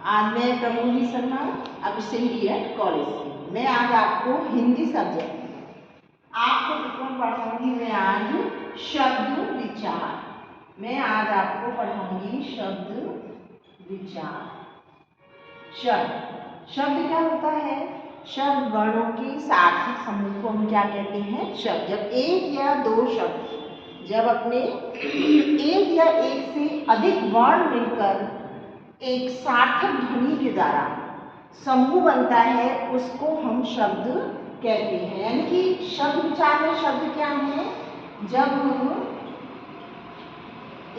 आज मैं प्रमोदी शर्मा अभिषेक कॉलेज से मैं आज आपको हिंदी सब्जेक्ट आपको कितना पढ़ाऊंगी। मैं आज शब्द विचार मैं आज आपको पढ़ाऊंगी शब्द विचार। शब्द क्या होता है? शब्द वर्णों के सार्थक समूह को हम क्या कहते हैं? शब्द। जब एक या दो शब्द जब अपने एक या एक से अधिक वर्ण मिलकर एक सार्थक ध्वनि के द्वारा समूह बनता है उसको हम शब्द कहते हैं। यानी कि शब्द विचार में शब्द क्या है? जब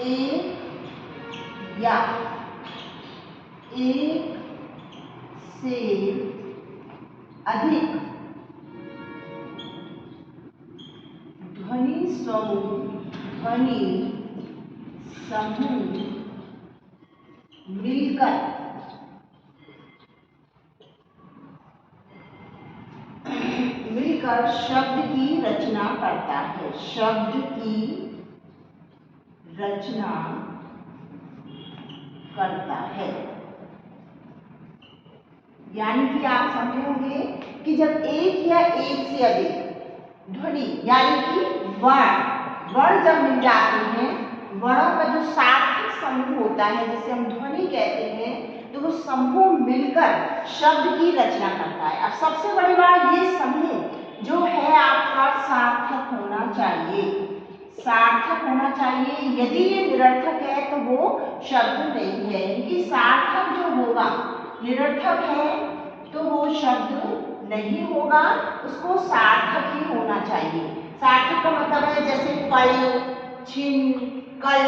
एक या एक से अधिक ध्वनि समूह मिलकर शब्द की रचना करता है। शब्द की रचना करता है। यानी कि आप समझे होंगे कि जब एक या एक से अधिक ध्वनि यानी कि वर्ण जब मिल जाते हैं, वर्णों का जो सार्थक समूह होता है जिसे हम ध्वनि कहते हैं, तो वो समूह मिलकर शब्द की रचना करता है। अब सबसे बड़ी बात, ये समूह जो है आपका सार्थक होना चाहिए। सार्थक होना चाहिए। यदि ये निरर्थक है तो वो शब्द नहीं है। क्योंकि सार्थक जो होगा, निरर्थक है तो वो शब्द नहीं होगा, उसको सार्थक ही होना चाहिए। सार्थक का मतलब है जैसे पल, छिन, कल,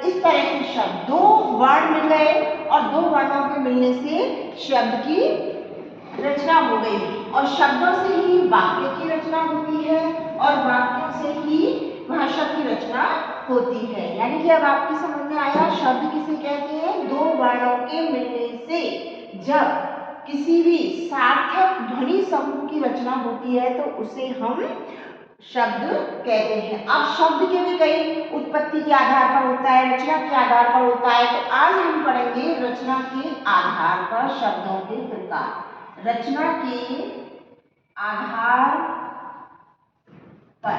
इस तरह के शब्द। दो वर्ण मिल गए और दो वर्णों के मिलने से शब्द की रचना हो गई और शब्दों से ही वाक्य की रचना होती है और वाक्यों से ही भाषा की रचना होती है। यानी कि अब आपकी समझ में आया शब्द किसे कहते हैं? दो वर्णों के मिलने से जब किसी भी सार्थक ध्वनि समूह की रचना होती है तो उसे हम शब्द कहते हैं। अब शब्द के भी कई उत्पत्ति के आधार पर होता है, रचना के आधार पर होता है। तो आज हम पढ़ेंगे रचना के आधार पर शब्दों के प्रकार। रचना के आधार पर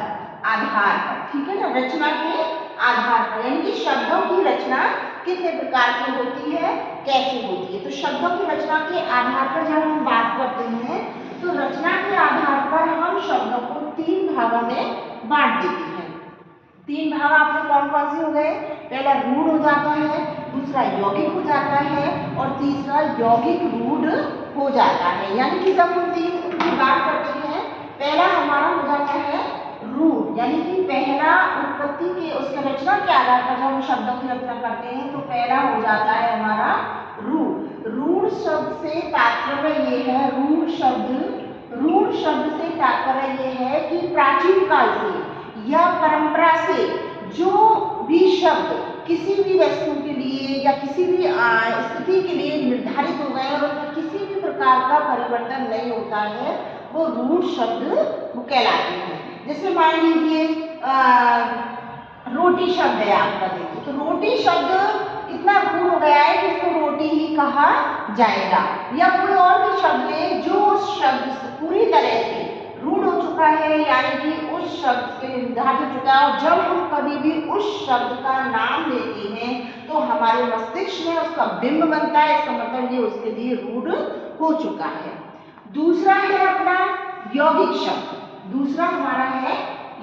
ठीक है ना? रचना के आधार पर यानी कि शब्दों की रचना कितने प्रकार की होती है, कैसे होती है। तो शब्दों की रचना के आधार पर जब हम बात करते हैं तो रचना के आधार पर हम शब्दों को तीन भागों में बांट देते हैं। तीन भाग आपके कौन कौन से हो गए? पहला रूढ़ हो जाता है, दूसरा यौगिक हो जाता है और तीसरा यौगिक रूढ़ हो जाता है। यानी कि जब हम तीन की बात करते हैं, पहला हमारा हो जाता है रूढ़, यानी कि पहला उत्पत्ति के उसके रचना के आधार पर जब हम शब्दों की रचना करते हैं तो पहला हो जाता है हमारा रूढ़। रूढ़ शब्द से तात्पर्य ये है, रूढ़ शब्द से तात्पर्य ये है कि प्राचीन काल से या परंपरा से जो भी शब्द किसी भी वस्तु के लिए या किसी भी स्थिति के लिए निर्धारित हो गए और उनमें किसी भी प्रकार का परिवर्तन नहीं होता है, वो रूढ़ शब्द कहलाते हैं। जैसे मान लीजिए रोटी शब्द है आपका, देखिए तो रोटी शब्द इतना रूढ़ हो गया है कि इसको रोटी ही कहा जाएगा। या कोई और भी शब्द है जो उस शब्द से पूरी तरह से रूढ़ हो चुका है, यानी कि उस शब्द के निर्धारित हो चुका है और जब हम कभी भी उस शब्द का नाम लेते हैं तो हमारे मस्तिष्क में उसका बिंब बनता है। इसका मतलब ये उसके लिए रूढ़ हो चुका है। दूसरा है अपना यौगिक शब्द। दूसरा हमारा है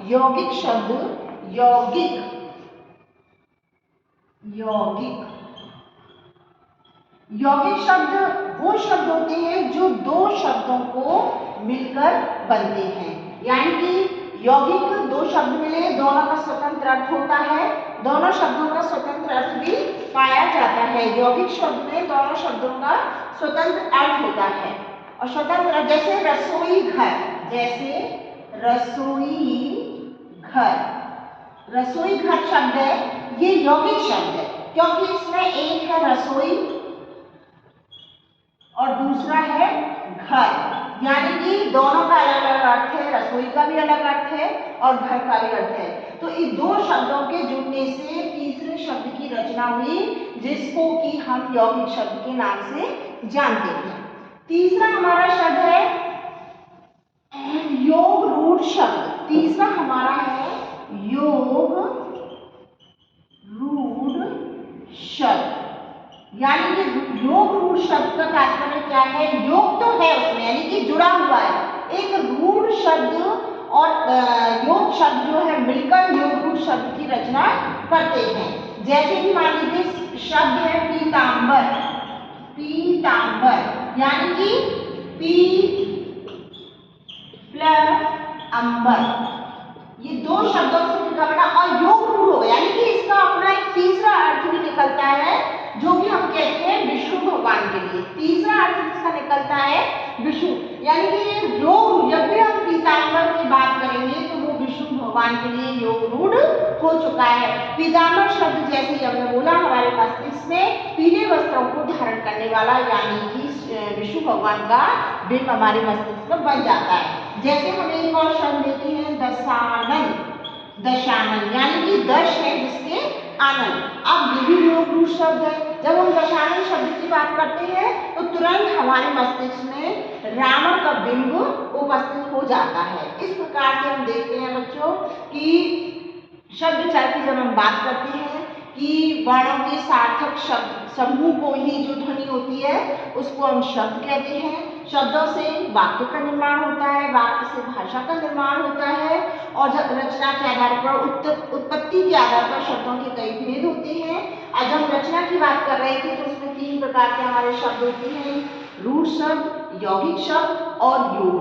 यौगिक शब्द। यौगिक शब्द वो शब्द होते हैं जो दो शब्दों को मिलकर बनते हैं। यानी कि यौगिक दो शब्द मिले, दोनों का स्वतंत्र अर्थ होता है, दोनों शब्दों का स्वतंत्र अर्थ भी पाया जाता है। यौगिक शब्द में दोनों शब्दों का स्वतंत्र अर्थ होता है और स्वतंत्र, जैसे रसोई घर शब्द है, ये यौगिक शब्द है क्योंकि इसमें एक है रसोई और दूसरा है घर। यानी कि दोनों का अलग अलग अर्थ है, रसोई का भी अलग अर्थ है और घर का भी अर्थ है। तो इन दो शब्दों के जुड़ने से तीसरे शब्द की रचना हुई, जिसको कि हम यौगिक शब्द के नाम से जानते हैं। तीसरा हमारा शब्द है योग रूढ़ शब्द। तीसरा हमारा है योग रूढ़ शब्द। यानी कि योग रूढ़ शब्द का तात्पर्य क्या है? योग तो है उसमें, यानी कि जुड़ा हुआ है। एक रूढ़ शब्द और योग शब्द जो है मिलकर योग रूढ़ शब्द की रचना करते हैं। जैसे कि मान लीजिए शब्द है पीतांबर। पीतांबर यानी कि पी प्लस अंबर, ये दो शब्दों से मिलकर बना और योग रूढ़ हो गया। यानी कि इसका अपना एक तीसरा अर्थ भी निकलता है, जो कि हम कहते हैं विष्णु भगवान के लिए। तीसरा अर्थ इसका निकलता है विष्णु, यानी कि ये योग, जब भी हम पीतांबर की बात करेंगे तो वो विष्णु भगवान के लिए योग रूढ़ हो चुका है। पीतांबर शब्द जैसे ही हमने बोला, हमारे मस्तिष्क में पीले वस्त्रों को धारण करने वाला यानी कि विष्णु भगवान का बिंब हमारे मस्तिष्क में बन जाता है। जैसे हम एक और शब्द लेते हैं दशानन। दशानन यानी कि दश है जिसके आनंद। अब ये भी योग रूढ़ शब्द है। जब हम दशानन शब्द की बात करते हैं तो तुरंत हमारे मस्तिष्क में रावण का बिंब उपस्थित हो जाता है। इस प्रकार से हम देखते हैं बच्चों कि शब्द चर की जब हम बात करते हैं कि वर्णों के सार्थक शब्द समूह को ही जो ध्वनि होती है उसको हम शब्द कहते हैं। शब्दों से वाक्य का निर्माण होता है, वाक्य से भाषा का निर्माण होता है और जब रचना के आधार पर, उत्पत्ति के आधार पर शब्दों के कई भेद होते हैं। आज हम रचना की बात कर रहे थे तो उसमें तीन प्रकार के हमारे शब्द होते हैं, रूढ़ शब्द, यौगिक शब्द और योग।